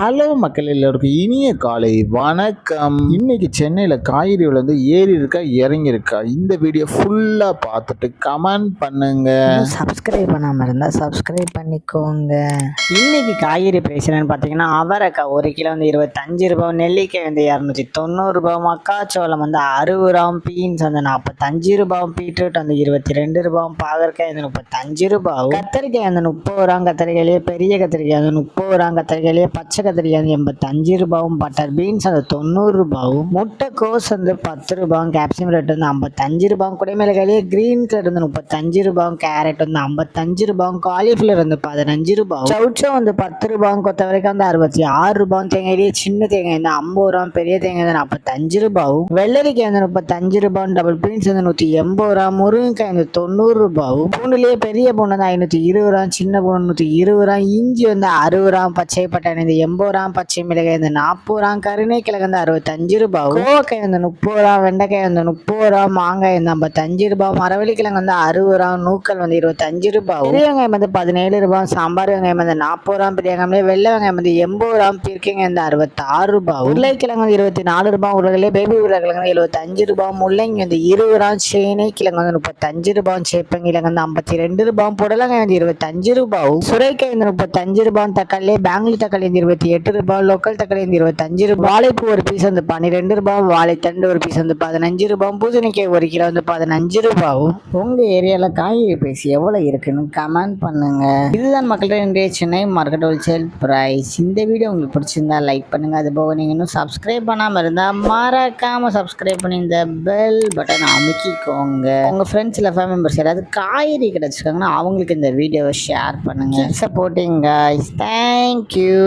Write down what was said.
Hello மக்கள் எல்லோருக்கும் இனிய காலை வணக்கம். இன்னைக்கு சென்னையில் காய்கறி விலை ஏறி இருக்கா இறங்கி இருக்கா, இந்த வீடியோ ஃபுல்லாக பார்த்துட்டு கமெண்ட் பண்ணுங்க. சப்ஸ்கிரைப் பண்ணாமல் இருந்தால் சப்ஸ்கிரைப் பண்ணிக்கோங்க. இன்னைக்கு காய்கறி பிரைஸ் என்னன்னு பார்த்தீங்கன்னா, அவரைக்காய் 1 கிலோ 25 ரூபாய், நெல்லிக்காய் 290 ரூபாய், மக்காச்சோளம் 60 ரூபாய், பீன்ஸ் 45 ரூபாய், பீட்ரூட் 22 ரூபாய், பாகற்காய் 35 ரூபாய், கத்திரிக்காய் 30 ரூபாய், கத்திரிக்காயிலேயே பெரிய கத்திரிக்காய் 30 ரூபாய், கத்திரிக்காயிலேயே பச்சை கத்திரிக்காய் 85 ரூபாயும், பட்டர் பீன்ஸ் 90 ரூபாயும், முட்டைக்கோஸ் 10 ரூபாயும், கேப்சியம் ரேட் 55 ரூபாயும், குடைமிளகாயிலேயே கிரீன் கலர் 35 ரூபாயும், கேரட் 55 ரூபாயும், காலிஃப்ளவர் 15 ரூபாயும், சவுச்சா 10 ரூபாயும், கொத்தவரைக்காய் 66 ரூபாயும், தேங்காயிலேயே சின்ன தேங்காய் 50 ரூபாயும், பெரிய தேங்காய் 45 ரூபாயும், வெள்ளரிக்காய் 35 ரூபாயும், டபுள் பீன்ஸ் 180 ரூபாயும், முருங்கைக்காய் 90 ரூபாயும், பூண்டுலேயே பெரிய பூண்டு 520 ரூபாயும், சின்ன பூண்டு 120 ரூபாயும், இஞ்சி 60 ரூபாயும், பச்சை பட்டாணி 80 ரூபாய், பச்சை மிளகாய் 40 ரூபாய், கருணைக்கிழங்கு 65 ரூபாய், கோவக்காய் 30 ரூபாய், வெண்டைக்காய் 30 ரூபாய், மாங்காய் 55 ரூபாய், மரவள்ளிக்கிழங்கு 60 ரூபாய், நூக்கல் 25 ரூபாய், பெரிய வெங்காயம் 17 ரூபாய், சாம்பார் வெங்காயம் 40 ரூபாய், பெரிய வெங்காயம் வெள்ளை வெங்காயம் 80 ரூபாய், பீர்க்கங்காய் 66 ரூபாய், உருளைக்கிழங்கு 24 ரூபாய், உருளைக்கிழங்கு பேபி உருளைக்கிழங்கு 75 ரூபாய், முள்ளங்கி 20 ரூபாய், சேனை கிழங்கு 35 ரூபாய், சேப்பங்கிழங்கு 52 ரூபாய், புடலங்காய் 25 ரூபாய், சுரைக்காய் 35 ரூபாய், தக்காளி பெங்களூர் தக்காளி 28 ரூபாய், லோக்கல் தக்காளி 25 ரூபாய், வாழைப்பூ ஒரு பீஸ் 12 ரூபாய், வாழைத்தண்டு ஒரு பீஸ் 15 ரூபாய், பூசணிக்காய் 1 கிலோ 15 ரூபாயும். உங்க ஏரியால காய்கறி பிரைஸ் எவ்வளவு இருக்குன்னு கமெண்ட் பண்ணுங்க. இதுதான் மக்கள்கிட்ட இன்றைய சென்னை மார்க்கெட் ஹோல்சேல் பிரைஸ். இந்த வீடியோ உங்களுக்கு பிடிச்சிருந்தா லைக் பண்ணுங்க. அது போக நீங்க இன்னும் சப்ஸ்கிரைப் பண்ணாம இருந்தா மறக்காம சப்ஸ்கிரைப் பண்ணி இந்த பெல் பட்டன் அமுக்கிக்கோங்க. உங்க ஃப்ரெண்ட்ஸ் இல்லை ஃபேமிலி மெம்பர்ஸ் யாராவது காய்கறி கிடைச்சிருக்காங்கன்னா அவங்களுக்கு இந்த வீடியோவை ஷேர் பண்ணுங்க. Supporting guys. தேங்க்யூ.